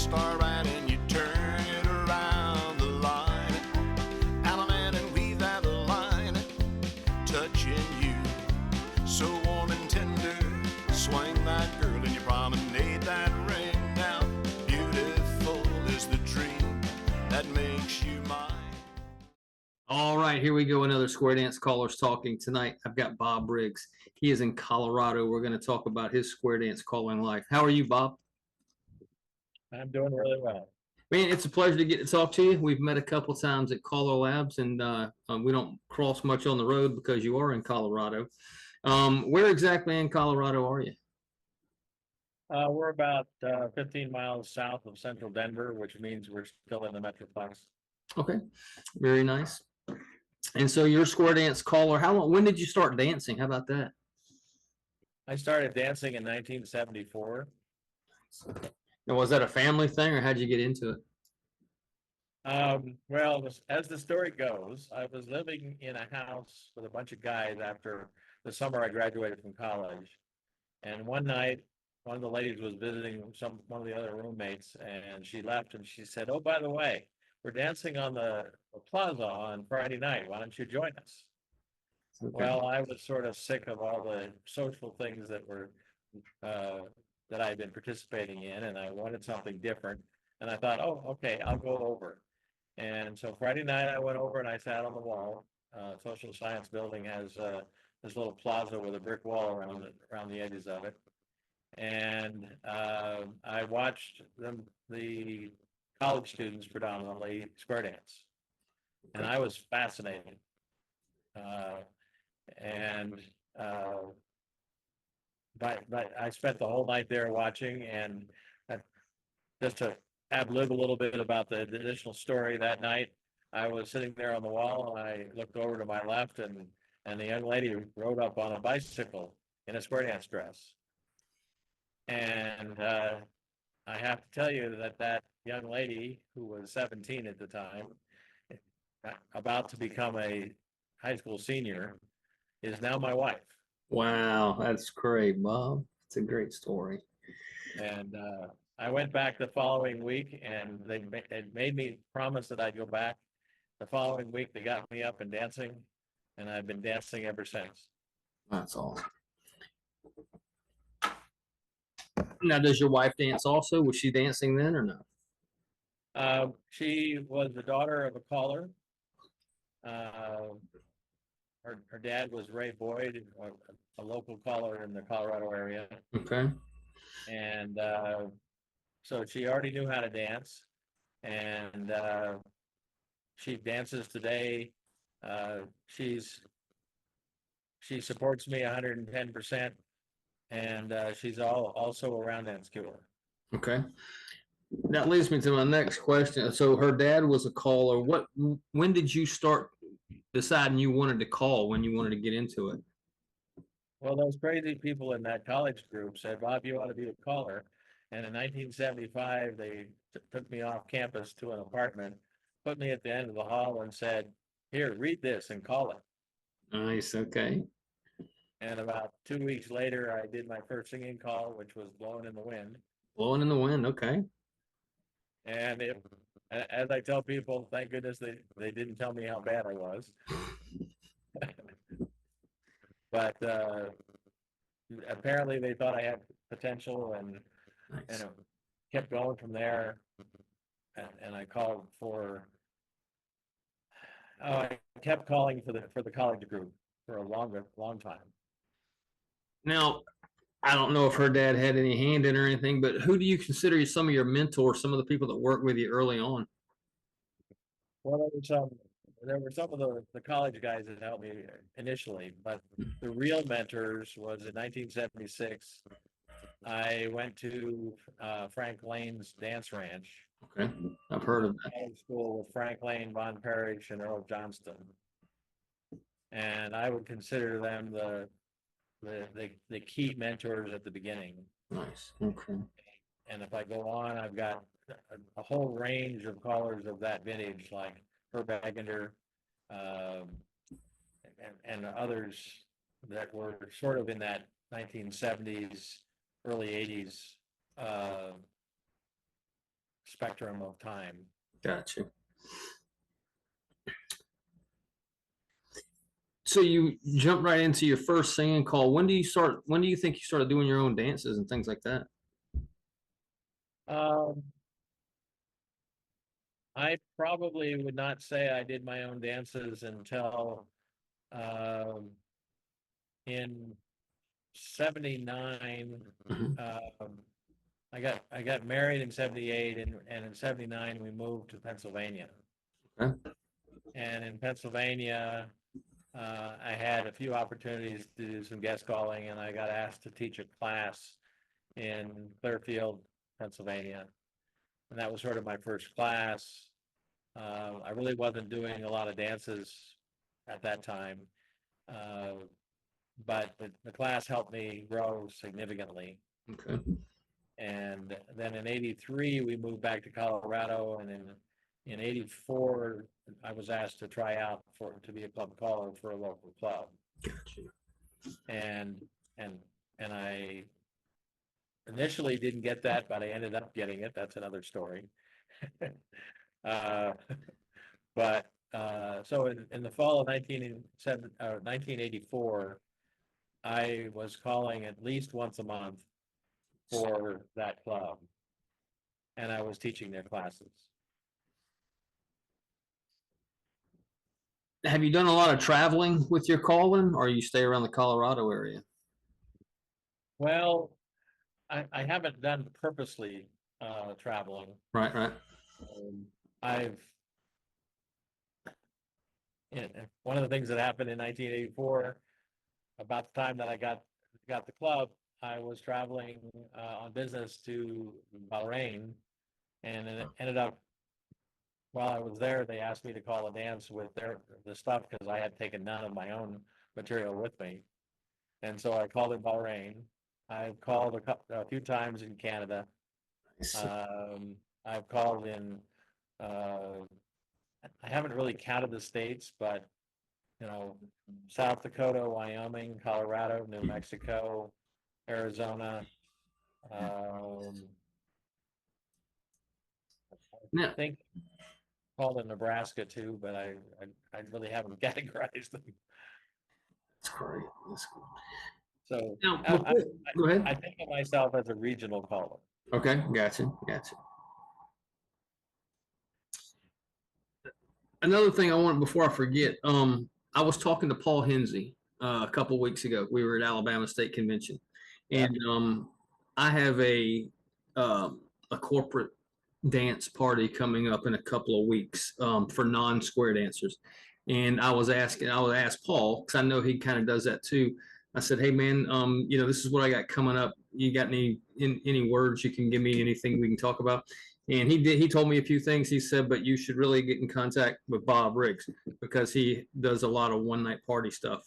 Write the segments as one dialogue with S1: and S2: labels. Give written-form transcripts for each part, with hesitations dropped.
S1: start right and you turn it around the line. Allemande and weave that line, touching you so warm and tender. Swing that girl and you promenade that ring. Now beautiful is the dream that makes you mine.
S2: All right, here we go. Another Square Dance Callers Talking. Tonight, I've got Bob Briggs. He is in Colorado. We're going to talk about his Square Dance calling life. How are you, Bob?
S3: I'm doing really well.
S2: Man, it's a pleasure to get to talk to you. We've met a couple times at Caller Labs, and we don't cross much on the road because you are in Colorado. Where exactly in Colorado are you?
S3: We're about 15 miles south of central Denver, which means we're still in the Metroplex.
S2: Okay, very nice. And so you're a Square Dance caller. When did you start dancing? How about that?
S3: I started dancing in 1974.
S2: Now, was that a family thing, or how'd you get into it?
S3: Well, as the story goes, I was living in a house with a bunch of guys after the summer I graduated from college. And one night, one of the ladies was visiting one of the other roommates, and she left and she said, "Oh, by the way, we're dancing on the plaza on Friday night. Why don't you join us?"
S2: Okay.
S3: Well, I was sort of sick of all the social things that were that I had been participating in, and I wanted something different. And I thought, "Oh, okay, I'll go over." And so Friday night, I went over and I sat on the wall. Social Science Building has this little plaza with a brick wall around the edges of it, and I watched the college students predominantly square dance, and I was fascinated. But I spent the whole night there watching, and just to ad-lib a little bit about the additional story that night, I was sitting there on the wall, and I looked over to my left, and the young lady rode up on a bicycle in a square dance dress. And I have to tell you that young lady, who was 17 at the time, about to become a high school senior, is now my wife.
S2: Wow, that's great, Bob. It's a great story.
S3: And I went back the following week, and they made me promise that I'd go back. The following week, they got me up and dancing, and I've been dancing ever since.
S2: That's awesome. Now, does your wife dance also? Was she dancing then or no?
S3: She was the daughter of a caller. Her dad was Ray Boyd, a local caller in the Colorado area.
S2: Okay.
S3: And so she already knew how to dance, and she dances today. She supports me 110%, and she's also a round dance cure.
S2: Okay. That leads me to my next question. So her dad was a caller. When did you start deciding you wanted to call, when you wanted to get into it?
S3: Well, those crazy people in that college group said, "Bob, you ought to be a caller." And in 1975, they took me off campus to an apartment, put me at the end of the hall, and said, "Here, read this and call it."
S2: Nice. Okay.
S3: And about 2 weeks later, I did my first singing call, which was "Blowing in the Wind."
S2: Blowing in the Wind. Okay.
S3: And as I tell people, thank goodness they didn't tell me how bad I was. But apparently they thought I had potential, and
S2: Nice.
S3: kept going from there. And I called for. I kept calling for the college group for a long time.
S2: Now, I don't know if her dad had any hand in or anything, but who do you consider some of your mentors, some of the people that worked with you early on?
S3: Well, there were some of the college guys that helped me initially, but the real mentors was in 1976. I went to Frank Lane's Dance Ranch.
S2: Okay, I've heard of that.
S3: College school with Frank Lane, Von Parrish, and Earl Johnston, and I would consider them the key mentors at the beginning.
S2: Nice. Okay.
S3: And if I go on, I've got a whole range of callers of that vintage, like Herb Egender, and others that were sort of in that 1970s, early 80s spectrum of time.
S2: Gotcha. So you jump right into your first singing call. When do you think you started doing your own dances and things like that?
S3: Um, I probably would not say I did my own dances until um, in '79.
S2: Mhm.
S3: I got married in '78, and in '79 we moved to Pennsylvania.
S2: Okay.
S3: And in Pennsylvania, I had a few opportunities to do some guest calling, and I got asked to teach a class in Clearfield, Pennsylvania. And that was sort of my first class. I really wasn't doing a lot of dances at that time, but the class helped me grow significantly.
S2: Okay.
S3: And then in '83, we moved back to Colorado, and in '84, I was asked to try out to be a club caller for a local club.
S2: Gotcha.
S3: And and and I initially didn't get that, but I ended up getting it. That's another story. uh, but so in the fall of 1984, I was calling at least once a month for that club, and I was teaching their classes.
S2: Have you done a lot of traveling with your calling, or you stay around the Colorado area?
S3: Well, I haven't done purposely traveling.
S2: Right, right.
S3: I've one of the things that happened in 1984, about the time that I got the club, I was traveling on business to Bahrain, and it ended up while I was there, they asked me to call a dance with the stuff because I had taken none of my own material with me, and so I called in Bahrain. I've called a few times in Canada. I've called in. I haven't really counted the states, but South Dakota, Wyoming, Colorado, New Mexico, Arizona. I
S2: Now,
S3: think called in Nebraska too, but I really haven't categorized them.
S2: that's great. That's great.
S3: So
S2: Now,
S3: I,
S2: go ahead.
S3: I think of myself as a regional caller.
S2: Okay, gotcha, gotcha. Another thing I want before I forget, I was talking to Paul Hensey a couple weeks ago. We were at Alabama State Convention,
S3: Yeah.
S2: and I have a corporate dance party coming up in a couple of weeks for non-square dancers. And I would ask Paul, because I know he kind of does that too. I said, hey man, this is what I got coming up. You got any words you can give me, anything we can talk about? And he told me a few things. He said, but you should really get in contact with Bob Riggs because he does a lot of one night party stuff.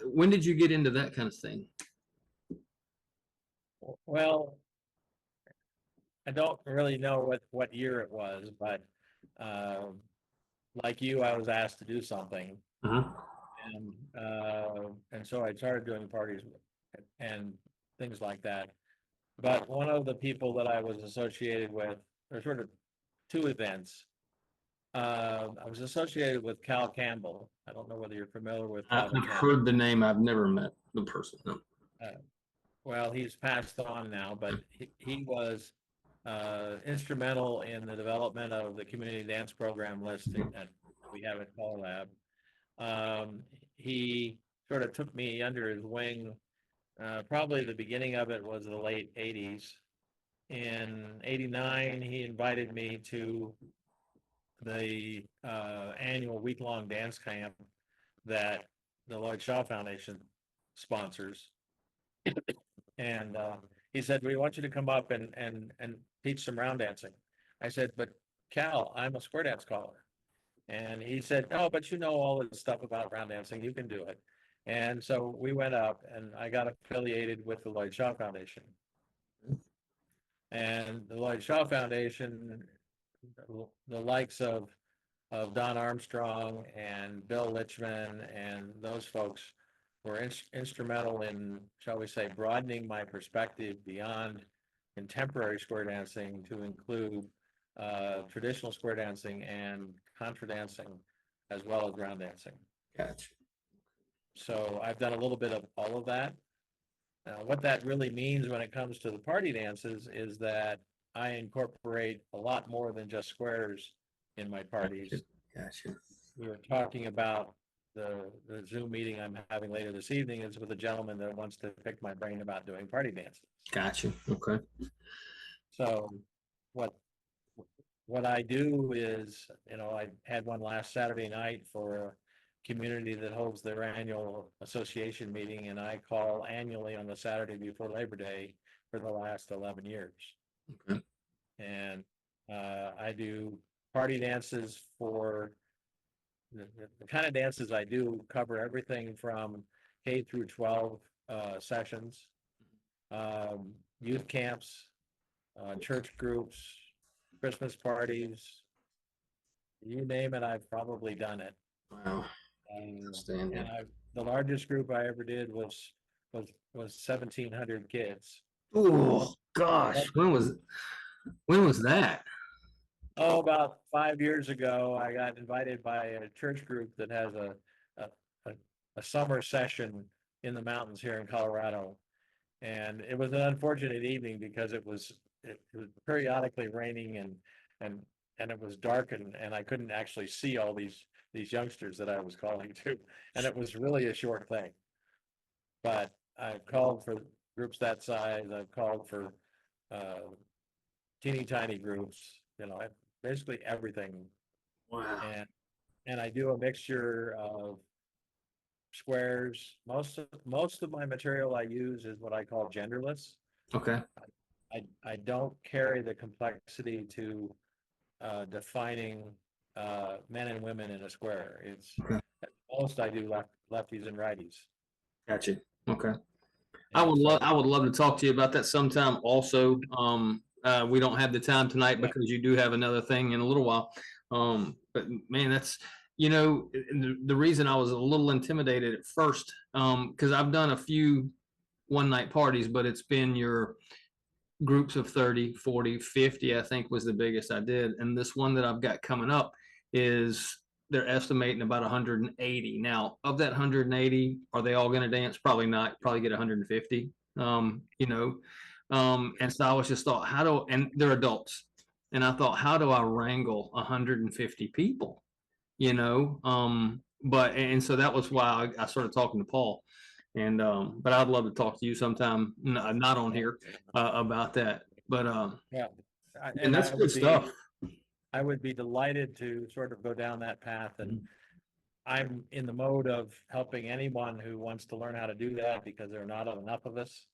S2: When did you get into that kind of thing?
S3: Well, I don't really know what year it was, but like you, I was asked to do something,
S2: Uh-huh.
S3: and so I started doing parties and things like that. But one of the people that I was associated with, or sort of two events. I was associated with Cal Campbell. I don't know whether you're familiar with
S2: I've
S3: Calvin Campbell.
S2: heard the name. I've never met the person. No.
S3: Well, he's passed on now, but he was instrumental in the development of the community dance program list that we have at Caller Lab. He sort of took me under his wing. Probably the beginning of it was the late '80s. In '89, he invited me to the annual week-long dance camp that the Lloyd Shaw Foundation sponsors. And he said, we want you to come up and teach some round dancing. I said, but Cal, I'm a square dance caller. And he said, no, but you know all this stuff about round dancing, you can do it. And so we went up and I got affiliated with the Lloyd Shaw Foundation. And the Lloyd Shaw Foundation, the likes of Don Armstrong and Bill Litchman and those folks were instrumental in, shall we say, broadening my perspective beyond contemporary square dancing to include traditional square dancing and contra dancing, as well as round dancing.
S2: Gotcha.
S3: So I've done a little bit of all of that. What that really means when it comes to the party dances is that I incorporate a lot more than just squares in my parties.
S2: Gotcha.
S3: We were talking about the Zoom meeting I'm having later this evening is with a gentleman that wants to pick my brain about doing party dances.
S2: Gotcha. Okay.
S3: So what what I do is, I had one last Saturday night for a community that holds their annual association meeting, and I call annually on the Saturday before Labor Day for the last 11 years.
S2: Okay.
S3: And I do party dances for the kind of dances I do cover everything from K through 12 sessions, youth camps, church groups, Christmas parties, you name it, I've probably done it.
S2: Wow.
S3: And
S2: Outstanding.
S3: the largest group I ever did was 1,700 kids.
S2: Oh gosh, when was that?
S3: Oh, about 5 years ago, I got invited by a church group that has a, a, a summer session in the mountains here in Colorado. And it was an unfortunate evening because it was periodically raining and it was dark and I couldn't actually see all these youngsters that I was calling to. And it was really a short thing. But I've called for groups that size. I've called for teeny tiny groups, basically everything.
S2: Wow.
S3: And I do a mixture of squares. Most of my material I use is what I call genderless.
S2: Okay.
S3: I don't carry the complexity to defining men and women in a square. It's
S2: Okay.
S3: at most I do lefties and righties.
S2: Gotcha. Okay.
S3: And so
S2: I would love to talk to you about that sometime also. We don't have the time tonight
S3: Yeah.
S2: because you do have another thing in a little while. But man, that's, the reason I was a little intimidated at first, because I've done a few one night parties, but it's been your groups of 30, 40, 50, I think was the biggest I did. And this one that I've got coming up is they're estimating about 180. Now, of that 180, are they all going to dance? Probably not. Probably get 150. And so I was just thought, and they're adults. And I thought, how do I wrangle 150 people? And so that was why I started talking to Paul. And but I'd love to talk to you sometime, not on here, about that. But
S3: yeah,
S2: and that's good stuff.
S3: I would be delighted to sort of go down that path, and I'm in the mode of helping anyone who wants to learn how to do that because there are not enough of us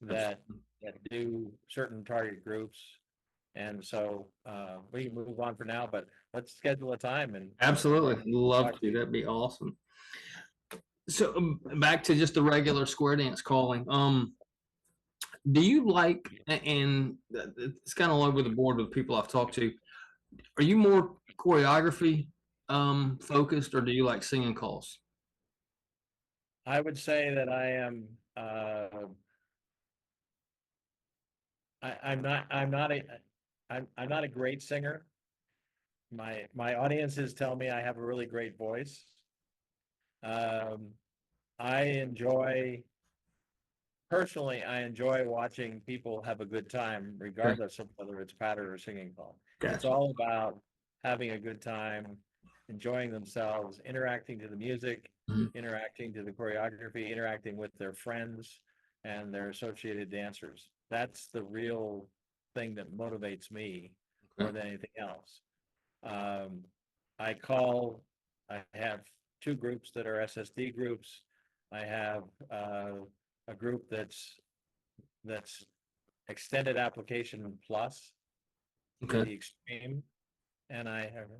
S3: that do certain target groups. And so we can move on for now, but let's schedule a time and
S2: Absolutely, love
S3: talk
S2: to. That'd be awesome. So back to just the regular square dance calling. Do you like, and it's kind of all over the board with people I've talked to, are you more choreography focused, or do you like singing calls?
S3: I would say that I am I'm not a great singer. My audiences tell me I have a really great voice. I enjoy Personally, I enjoy watching people have a good time, regardless of whether it's patter or singing call. It's
S2: Gotcha.
S3: all about having a good time, enjoying themselves, interacting to the music,
S2: Mhm.
S3: interacting to the choreography, interacting with their friends and their associated dancers. That's the real thing that motivates me more than anything else. Um, I have two groups that are SSD groups. I have a group that's extended application plus to
S2: Okay.
S3: the extreme, and I have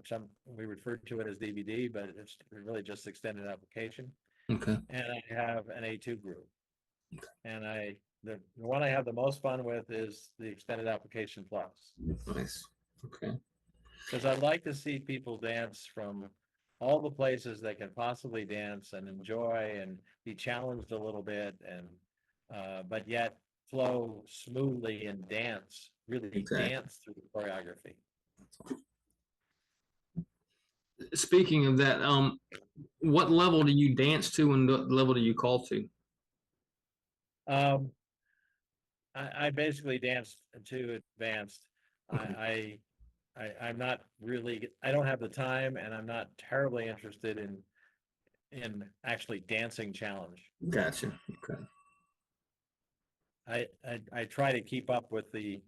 S3: we refer to it as DVD, but it's really just extended application.
S2: Okay.
S3: And I have an A2 group, and the one I have the most fun with is the extended application plus,
S2: Nice. Okay.
S3: because I'd like to see people dance from all the places they can possibly dance and enjoy and be challenged a little bit, and but yet flow smoothly and dance, really
S2: Exactly.
S3: dance through the choreography.
S2: Speaking of that, what level do you dance to, and what level do you call to?
S3: Um, I basically dance to advanced.
S2: Okay.
S3: I'm not really, I don't have the time, and I'm not terribly interested in actually dancing challenge.
S2: Gotcha. Okay.
S3: I try to keep up with the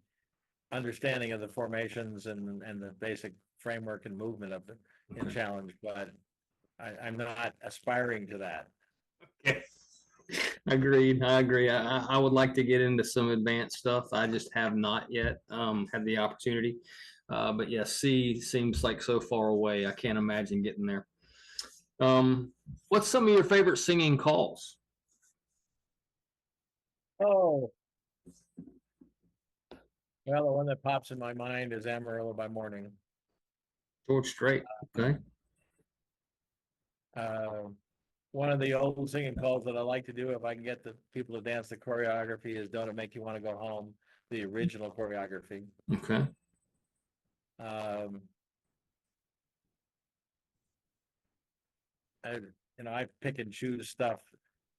S3: understanding of the formations and the basic framework and movement of the in
S2: Okay.
S3: challenge, but I'm not aspiring to that.
S2: Okay. Agreed. I agree. I would like to get into some advanced stuff. I just have not yet had the opportunity. But yeah, C seems like so far away. I can't imagine getting there. Um, what's some of your favorite singing calls?
S3: Oh, well, the one that pops in my mind is Amarillo by Morning.
S2: George Strait. Okay.
S3: Uh, One of the old singing calls that I like to do if I can get the people to dance the choreography is "Don't It Make You Want to Go Home," the original choreography.
S2: Okay.
S3: Um, I, I pick and choose stuff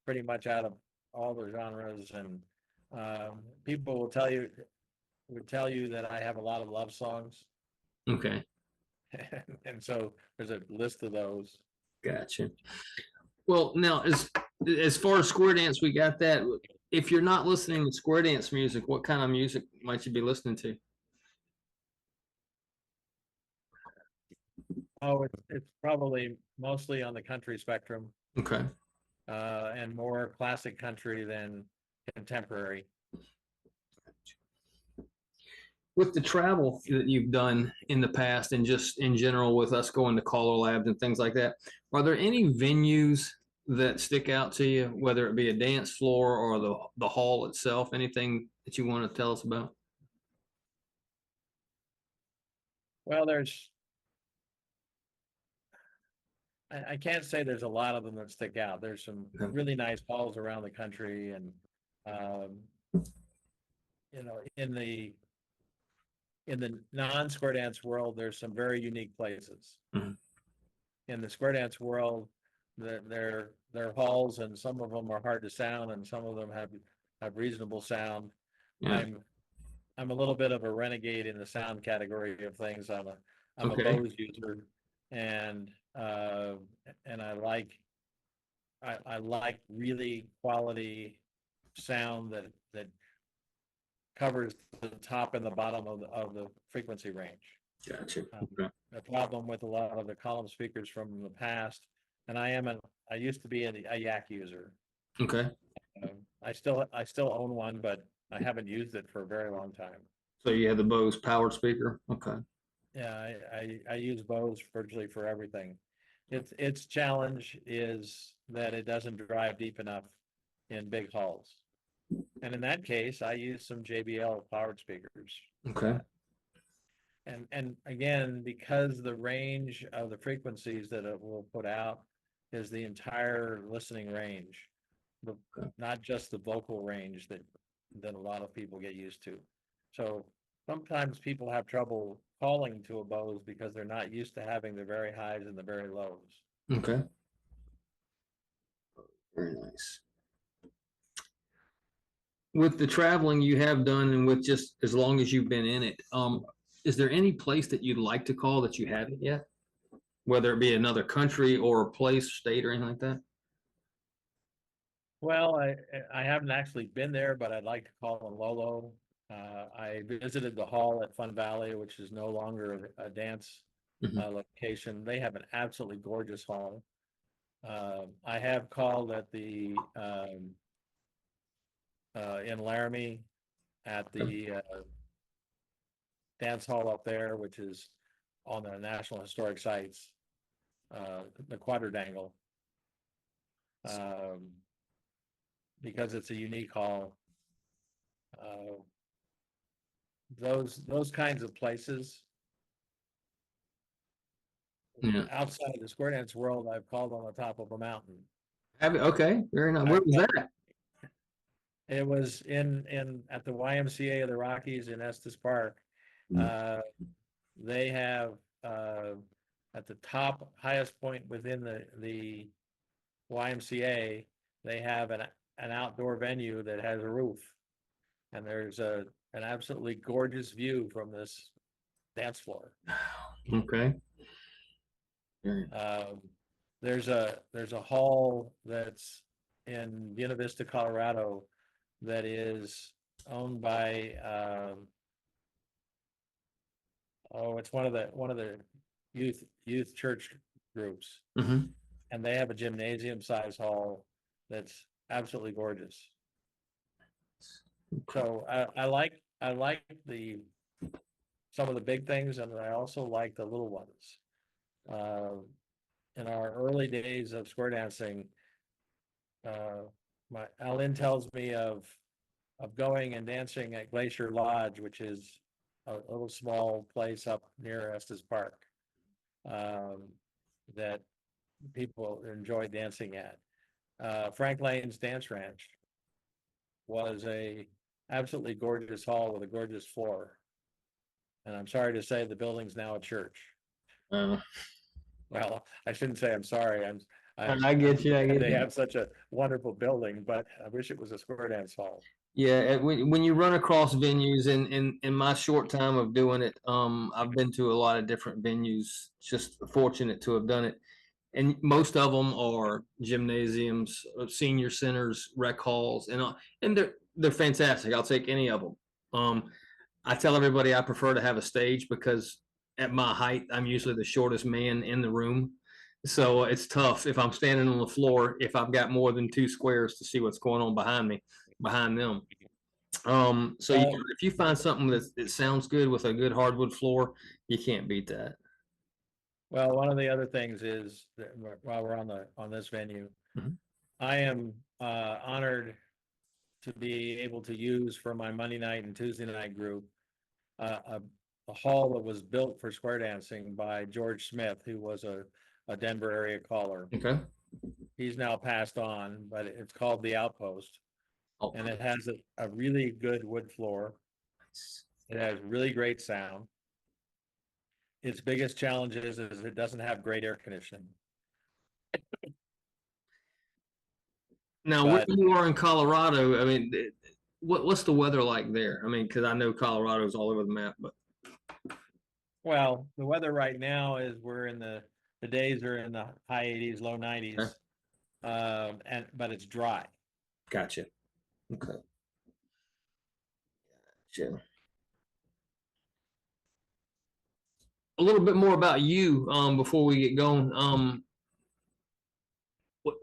S3: pretty much out of all the genres, and people would tell you that I have a lot of love songs,
S2: Okay.
S3: and so there's a list of those.
S2: Gotcha. Well, now as far as square dance, we got that. If you're not listening to square dance music, what kind of music might you be listening to?
S3: Oh, it's probably mostly on the country spectrum,
S2: Okay.
S3: and more classic country than contemporary.
S2: With the travel that you've done in the past and just in general with us going to caller labs and things like that, are there any venues that stick out to you, whether it be a dance floor or the hall itself? Anything that you want to tell us about?
S3: Well, I can't say there's a lot of them that stick out. There's some
S2: Okay.
S3: really nice halls around the country, and um, in the non-square dance world, there's some very unique places.
S2: Mhm.
S3: In the square dance world, they're halls, and some of them are hard to sound, and some of them have reasonable sound.
S2: Yeah.
S3: I'm a little bit of a renegade in the sound category of things. I'm a
S2: Okay.
S3: Bose user, and uh, and I like really quality sound that covers the top and the bottom of the frequency range.
S2: Gotcha.
S3: Um,
S2: Okay.
S3: the problem with a lot of the column speakers from the past, and I used to be a Yak user.
S2: Okay.
S3: I still own one, but I haven't used it for a very long time.
S2: So you have the Bose powered speaker. Okay.
S3: Yeah, I use Bose virtually for everything. Its challenge is that it doesn't drive deep enough in big halls. And in that case, I use some JBL powered speakers.
S2: Okay.
S3: And again, because the range of the frequencies that it will put out is the entire listening range,
S2: Okay.
S3: not just the vocal range that a lot of people get used to. So sometimes people have trouble calling to a Bose because they're not used to having the very highs and the very lows.
S2: Okay. Very nice. With the traveling you have done and with just as long as you've been in it, is there any place that you'd like to call that you haven't yet? Whether it be another country or a place, state, or anything like that?
S3: Well, I haven't actually been there, but I'd like to call in Lolo. I visited the hall at Fun Valley, which is no longer a dance
S2: Mhm.
S3: location. They have an absolutely gorgeous hall. I have called at the in Laramie at
S2: Okay.
S3: the dance hall up there, which is on the National Historic Sites, the Quadrangle, um, because it's a unique hall. Uh, those kinds of places
S2: Yeah.
S3: outside the square dance world, I've called on the top of a mountain.
S2: Have it? Okay. Very nice. Where
S3: I've
S2: was
S3: called
S2: that?
S3: It was at the YMCA of the Rockies in Estes Park. Uh, they have, at the top highest point within the YMCA, they have an outdoor venue that has a roof. And there's an absolutely gorgeous view from this dance floor.
S2: Okay.
S3: There's a hall that's in Buena Vista, Colorado, that is owned by it's one of the youth church groups,
S2: Mm-hmm.
S3: and they have a gymnasium size hall that's absolutely gorgeous. So I like the some of the big things, and I also like the little ones. In our early days of square dancing, my Alan tells me of going and dancing at Glacier Lodge, which is a little small place up near Estes Park, that people enjoy dancing at. Frank Lane's Dance Ranch was a absolutely gorgeous hall with a gorgeous floor. And I'm sorry to say the building's now a church. Well, I shouldn't say I'm sorry.
S2: I get you. I get
S3: They
S2: you.
S3: have such a wonderful building, but I wish it was a square dance hall.
S2: Yeah, when you run across venues in my short time of doing it, I've been to a lot of different venues. Just fortunate to have done it, and most of them are gymnasiums, senior centers, rec halls, and they're fantastic. I'll take any of them. I tell everybody I prefer to have a stage because at my height, I'm usually the shortest man in the room. So it's tough if I'm standing on the floor, if I've got more than 2 squares to see what's going on behind me, behind them. So if you find something that sounds good with a good hardwood floor, you can't beat that.
S3: Well, one of the other things is that while we're on this venue,
S2: Mhm.
S3: I am honored to be able to use for my Monday night and Tuesday night group a hall that was built for square dancing by George Smith, who was a Denver area caller.
S2: Okay.
S3: He's now passed on, but it's called the Outpost,
S2: Oh,
S3: and it has a really good wood floor. It has really great sound. Its biggest challenge is it doesn't have great air conditioning.
S2: now, where
S3: But
S2: you are in Colorado, I mean, what's the weather like there? I mean, because I know Colorado's all over the map, but
S3: well, the weather right now is we're in the days are in the high 80s, low 90s.
S2: Okay.
S3: But it's dry.
S2: Gotcha. Okay. Gotcha. A little bit more about you before we get going.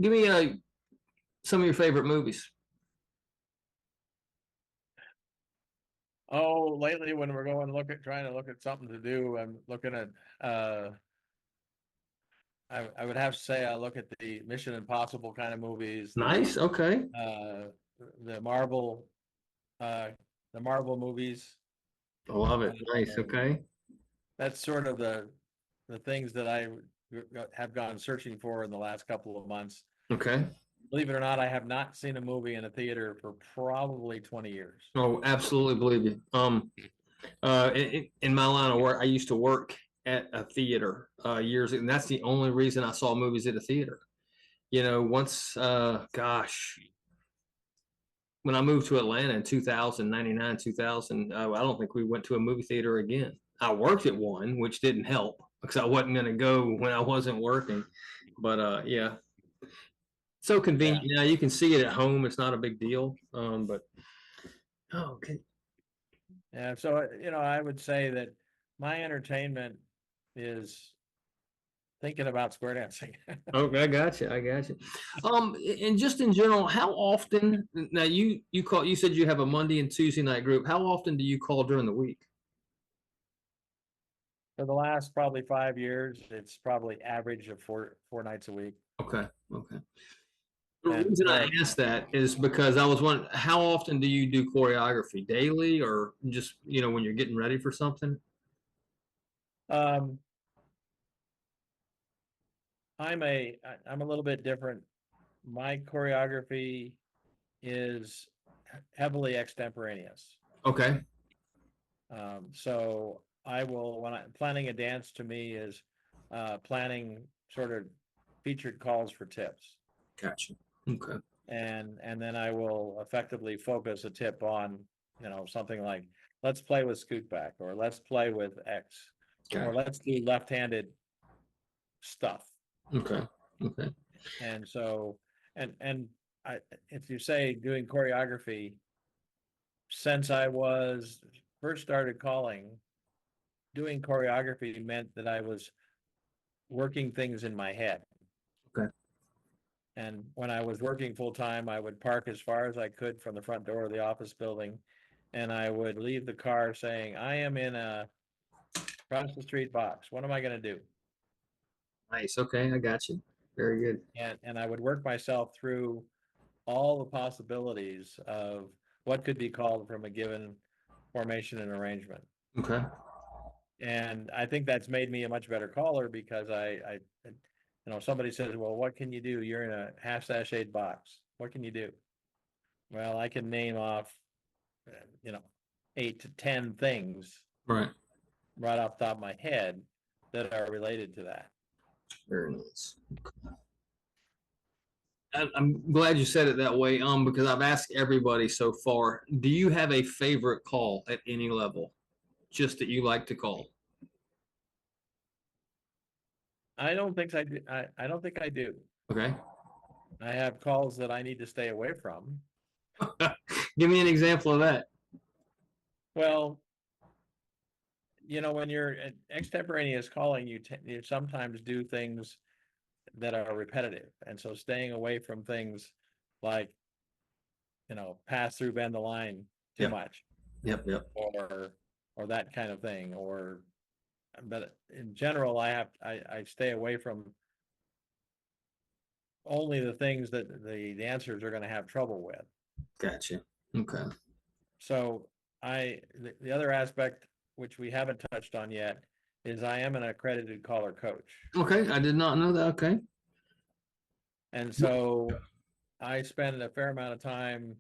S2: Give me some of your favorite movies.
S3: Oh, lately when we're trying to look at something to do, I'm looking at I would have to say I look at the Mission Impossible kind of movies,
S2: Nice. Okay.
S3: the Marvel movies.
S2: I love it. Nice.
S3: Um,
S2: Okay.
S3: That's sort of the things that I have gone searching for in the last couple of months.
S2: Okay.
S3: Believe it or not, I have not seen a movie in a theater for probably 20 years.
S2: Oh, absolutely believe you. In my line of work, I used to work at a theater years, and that's the only reason I saw movies at a theater. You know, once, gosh, when I moved to Atlanta in 2000, 99, 2000, I don't think we went to a movie theater again. I worked at one, which didn't help because I wasn't going to go when I wasn't working. But yeah, so convenient now. You can see it at home. It's not a big deal. But oh, okay.
S3: Yeah, so I would say that my entertainment is thinking about square dancing.
S2: Okay, I got you. I got you. And just in general, how often now you said you have a Monday and Tuesday night group. How often do you call during the week?
S3: For the last probably 5 years, it's probably average of four nights a week.
S2: Okay. Okay. The
S3: And
S2: reason I asked that is because I was wondering how often do you do choreography daily or just when you're getting ready for something?
S3: um, I'm a little bit different. My choreography heavily extemporaneous.
S2: Okay.
S3: So I will, when I'm planning a dance, to me is planning sort of featured calls for tips.
S2: Gotcha. Okay.
S3: And then I will effectively focus a tip on, something like, let's play with scoot back, or let's play with X, or
S2: Gotcha.
S3: let's do left-handed stuff.
S2: Okay. Okay.
S3: And so, and if you say doing choreography, since I was first started calling, doing choreography meant that I was working things in my head.
S2: Okay.
S3: And when I was working full time, I would park as far as I could from the front door of the office building. And I would leave the car saying, I am in a across the street box. What am I going to do?
S2: Nice. Okay. I got you. Very good.
S3: And I would work myself through all the possibilities of what could be called from a given formation and arrangement.
S2: Okay.
S3: And I think that's made me a much better caller, because somebody says, well, what can you do? You're in a half sashayed box. What can you do? Well, I can name off, 8 to 10 things
S2: Right.
S3: right off the top of my head that are related to that.
S2: Very nice. I'm glad you said it that way, because I've asked everybody so far, do you have a favorite call at any level, just that you like to call?
S3: I don't think I do. I don't think I do.
S2: Okay.
S3: I have calls that I need to stay away from.
S2: Give me an example of that.
S3: Well, when you're extemporaneous calling, you sometimes do things that are repetitive. And so staying away from things like, pass through, bend the line too
S2: Yep.
S3: much,
S2: Yep. Yep.
S3: or that kind of thing. But in general, I stay away from only the things that the dancers are going to have trouble with.
S2: Gotcha. Okay.
S3: So the other aspect, which we haven't touched on yet, is I am an accredited caller coach.
S2: Okay. I did not know that. Okay.
S3: And so I spend a fair amount of time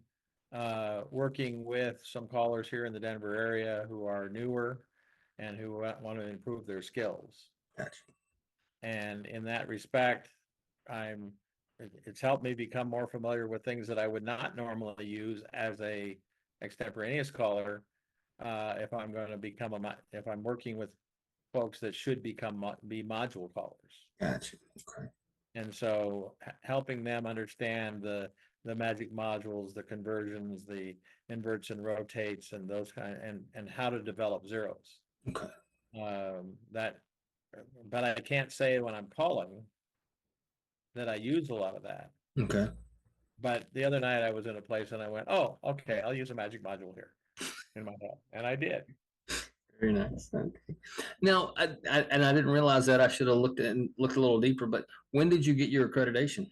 S3: working with some callers here in the Denver area who are newer and who want to improve their skills.
S2: Gotcha.
S3: And in that respect, it's helped me become more familiar with things that I would not normally use as a extemporaneous caller. If I'm going to if I'm working with folks that should be module callers.
S2: Gotcha. Okay.
S3: And so helping them understand the magic modules, the conversions, the inverts and rotates, and those and how to develop zeros.
S2: Okay.
S3: But I can't say when I'm calling that I use a lot of that.
S2: Okay.
S3: But the other night I was in a place and I went, oh, okay, I'll use a magic module here in my head. And I did.
S2: Very nice. Okay. Now, I didn't realize that. I should have looked a little deeper. But when did you get your accreditation?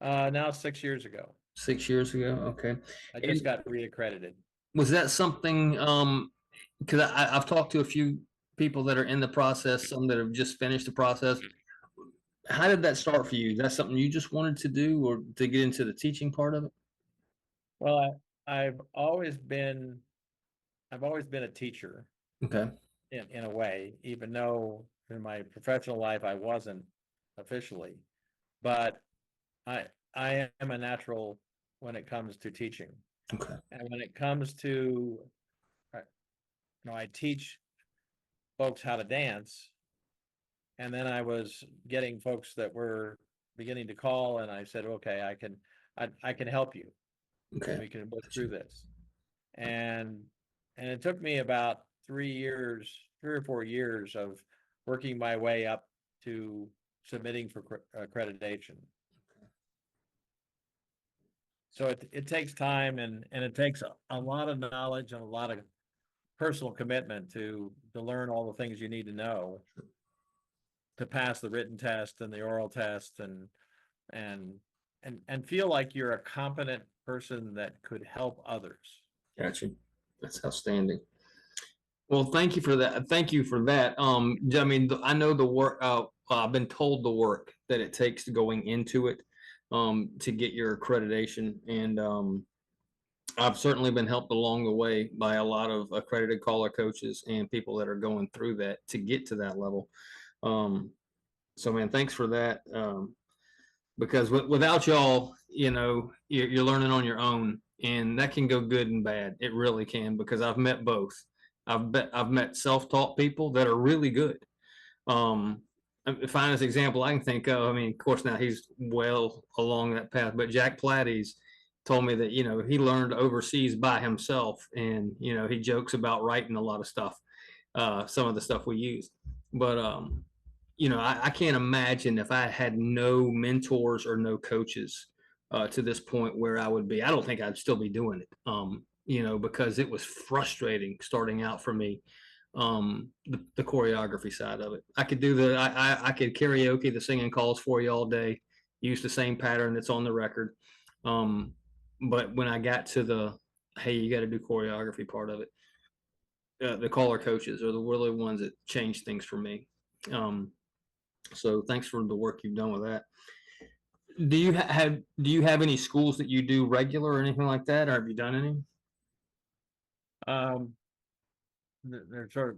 S3: Now 6 years ago.
S2: 6 years ago. Okay.
S3: I just got reaccredited.
S2: Was that something? Because I've talked to a few people that are in the process, some that have just finished the process. How did that start for you? Is that something you just wanted to do, or to get into the teaching part of it?
S3: Well, I've always been a teacher.
S2: Okay.
S3: In a way, even though in my professional life I wasn't officially, but I am a natural when it comes to teaching.
S2: Okay.
S3: And when it comes to, I teach folks how to dance, and then I was getting folks that were beginning to call, and I said, okay, I can help you.
S2: Okay.
S3: We can work through this. And it took me about 3 or 4 years of working my way up to submitting for accreditation. So it takes time, and it takes a lot of knowledge and a lot of personal commitment to learn all the things you need to know to pass the written test and the oral test, and feel like you're a competent person that could help others.
S2: Gotcha. That's outstanding. Well, thank you for that. Thank you for that. I mean, I know the work. I've been told the work that it takes to going into it, to get your accreditation, and I've certainly been helped along the way by a lot of accredited caller coaches and people that are going through that to get to that level. Um, so man, thanks for that. Because without y'all, you're learning on your own, and that can go good and bad. It really can, because I've met both. I've met self-taught people that are really good. Um, the finest example I can think of, I mean, of course, now he's well along that path, but Jack Platty's told me that, he learned overseas by himself, and, he jokes about writing a lot of stuff, some of the stuff we used. But, I can't imagine if I had no mentors or no coaches to this point where I would be. I don't think I'd still be doing it, because it was frustrating starting out for me, the choreography side of it. I could do I could karaoke the singing calls for you all day, use the same pattern that's on the record. Um, but when I got to the, hey, you got to do choreography part of it, the caller coaches are the really ones that changed things for me. Um, so thanks for the work you've done with that. Do you have any schools that you do regular or anything like that, or have you done any?
S3: Um, they're sort of,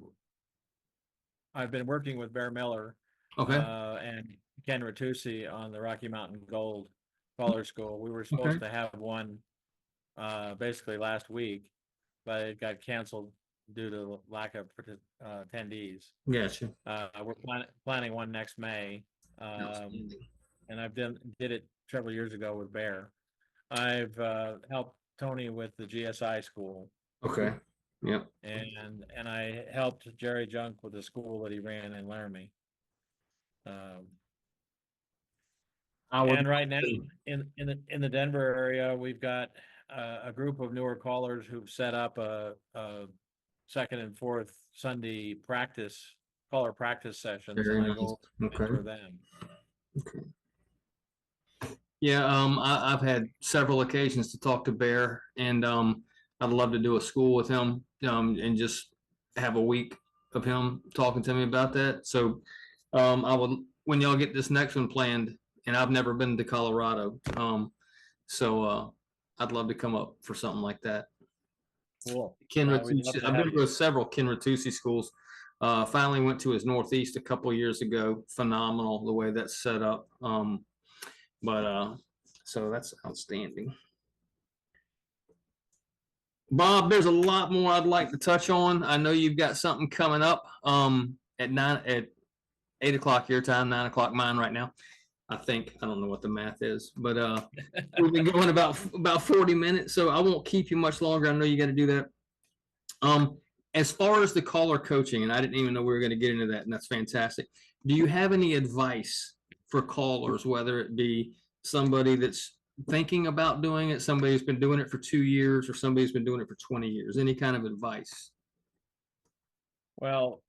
S3: I've been working with Bear Miller,
S2: Okay.
S3: and Ken Ratusi on the Rocky Mountain Gold Caller School. We were
S2: Okay.
S3: supposed to have one, basically last week, but it got canceled due to lack of attendees.
S2: Gotcha.
S3: We're planning one next May. And I've did it several years ago with Bear. I've helped Tony with the GSI school,
S2: Okay. Yep.
S3: and I helped Jerry Junk with the school that he ran in Laramie. And right now in the Denver area, we've got a group of newer callers who've set up a second and fourth Sunday caller practice sessions,
S2: Very
S3: and I
S2: nice.
S3: go
S2: Okay.
S3: mentor them.
S2: Okay. Yeah, I've had several occasions to talk to Bear, and I'd love to do a school with him, and just have a week of him talking to me about that. So, I would, when y'all get this next one planned, and I've never been to Colorado, so I'd love to come up for something like that.
S3: Cool.
S2: Ken
S3: We'd love
S2: Ratusi,
S3: to
S2: I've
S3: have
S2: been
S3: you.
S2: to several Ken Ratusi schools. Finally went to his Northeast a couple years ago. Phenomenal the way that's set up. But so that's outstanding. Bob, there's a lot more I'd like to touch on. I know you've got something coming up at 8 o'clock your time, 9 o'clock mine right now. I think, I don't know what the math is, but we've been going about 40 minutes, so I won't keep you much longer. I know you got to do that. As far as the caller coaching, and I didn't even know we were going to get into that, and that's fantastic. Do you have any advice for callers, whether it be somebody that's thinking about doing it, somebody who's been doing it for 2 years, or somebody who's been doing it for 20 years? Any kind of advice?
S3: Well,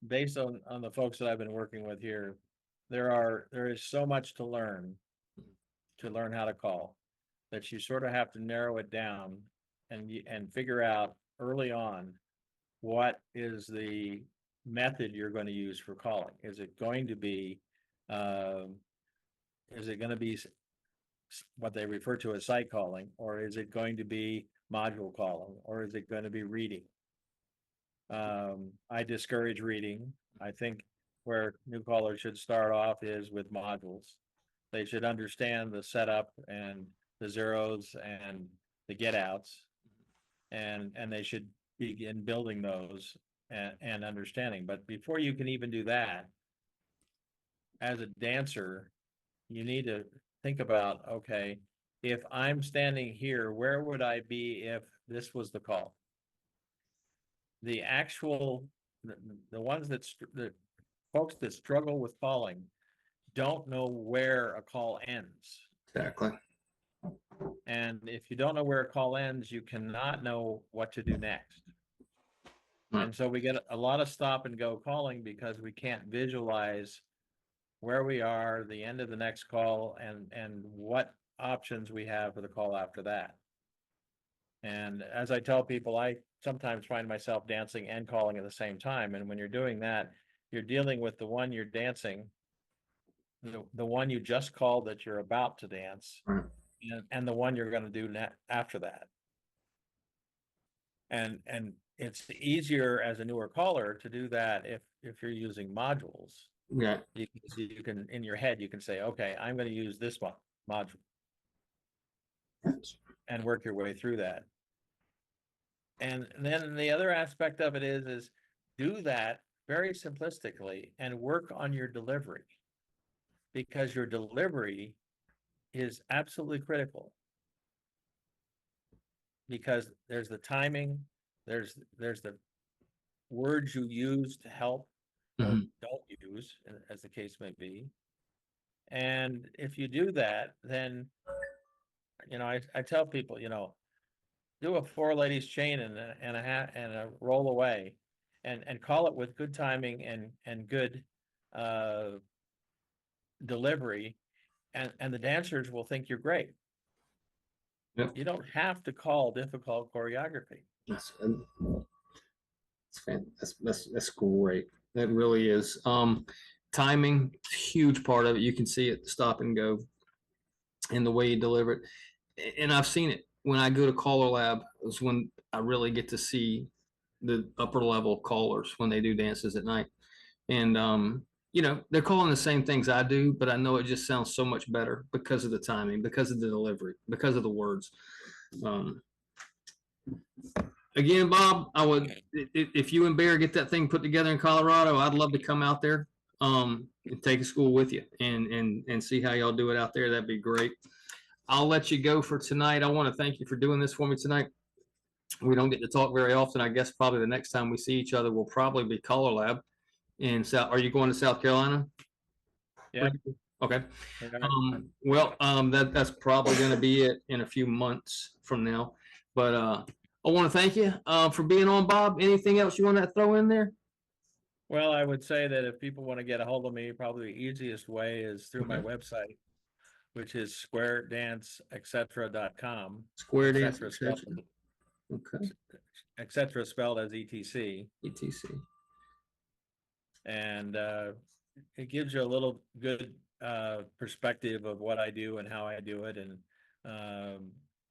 S3: based on the folks that I've been working with here, there is so much to learn how to call, that you sort of have to narrow it down and figure out early on what is the method you're going to use for calling. Is it going to be what they refer to as site calling, or is it going to be module calling, or is it going to be reading? I discourage reading. I think where new callers should start off is with modules. They should understand the setup and the zeros and the get outs, and they should begin building those and understanding. But before you can even do that, as a dancer, you need to think about, okay, if I'm standing here, where would I be if this was the call? The ones the folks that struggle with calling don't know where a call ends.
S2: Exactly.
S3: And if you don't know where a call ends, you cannot know what to do next. And so we get a lot of stop and go calling because we can't visualize where we are, the end of the next call, and what options we have for the call after that. And as I tell people, I sometimes find myself dancing and calling at the same time. And when you're doing that, you're dealing with the one you're dancing, the one you just called that you're about to dance,
S2: Right.
S3: and the one you're going to do after that. And it's easier as a newer caller to do that if you're using modules.
S2: Yeah.
S3: You can in your head you can say, okay, I'm going to use this module and work your way through that. And then the other aspect of it is do that very simplistically and work on your delivery, because your delivery is absolutely critical. Because there's the timing, there's the words you use to help or don't use, as the case may be. And if you do that, then, you know, I tell people, you know, do a 4 ladies chain and a roll away, and call it with good timing and good delivery, and the dancers will think you're great.
S2: Yep.
S3: You don't have to call difficult choreography.
S2: That's great. That really is. Timing, huge part of it. You can see it, stop and go, and the way you deliver it. And I've seen it when I go to Caller Lab, is when I really get to see the upper level callers when they do dances at night. And you know, they're calling the same things I do, but I know it just sounds so much better because of the timing, because of the delivery, because of the words. Again, Bob, I would, if you and Bear get that thing put together in Colorado, I'd love to come out there and take a school with you and see how y'all do it out there. That'd be great. I'll let you go for tonight. I want to thank you for doing this for me tonight. We don't get to talk very often. I guess probably the next time we see each other will probably be Color Lab in South. Are you going to South Carolina?
S3: Yeah.
S2: Okay. Well, that's probably going to be it in a few months from now. But I want to thank you for being on, Bob. Anything else you want to throw in there?
S3: Well, I would say that if people want to get a hold of me, probably the easiest way is through my website, which is squaredanceetc.com.
S2: Square
S3: Et
S2: dance,
S3: cetera,
S2: etc.
S3: spelled,
S2: Okay.
S3: et cetera, spelled as ETC.
S2: ETC.
S3: And it gives you a little good perspective of what I do and how I do it. And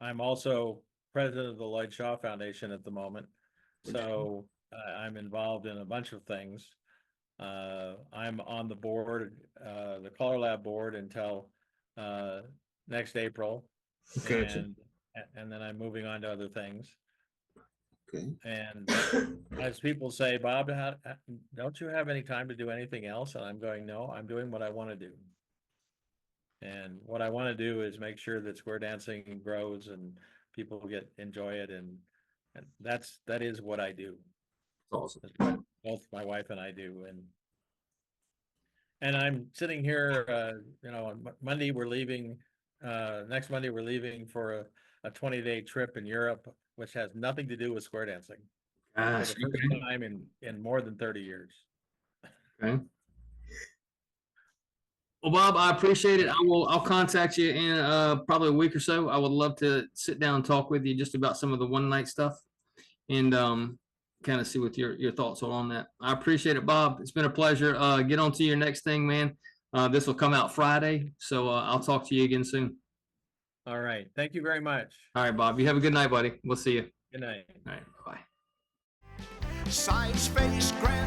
S3: I'm also president of the Lloyd Shaw Foundation at the moment. So I'm involved in a bunch of things. I'm on the board, the Color Lab board, until next April.
S2: Okay.
S3: And then I'm moving on to other things.
S2: Okay.
S3: And as people say, Bob, don't you have any time to do anything else? And I'm going, no, I'm doing what I want to do. And what I want to do is make sure that square dancing grows and people enjoy it. And that is what I do.
S2: Awesome.
S3: That's what both my wife and I do. And I'm sitting here, you know, on Monday we're leaving, next Monday we're leaving for a 20-day trip in Europe, which has nothing to do with square dancing.
S2: Gosh,
S3: For the first time in more than 30 years.
S2: okay. Well, Bob, I appreciate it. I'll contact you in probably a week or so. I would love to sit down and talk with you just about some of the one night stuff and kind of see what your thoughts are on that. I appreciate it, Bob. It's been a pleasure. Get on to your next thing, man. This will come out Friday, so I'll talk to you again soon.
S3: All right. Thank you very much.
S2: All right, Bob. You have a good night, buddy. We'll see you.
S3: Good night.
S2: All right. Bye-bye.
S1: Side space, grand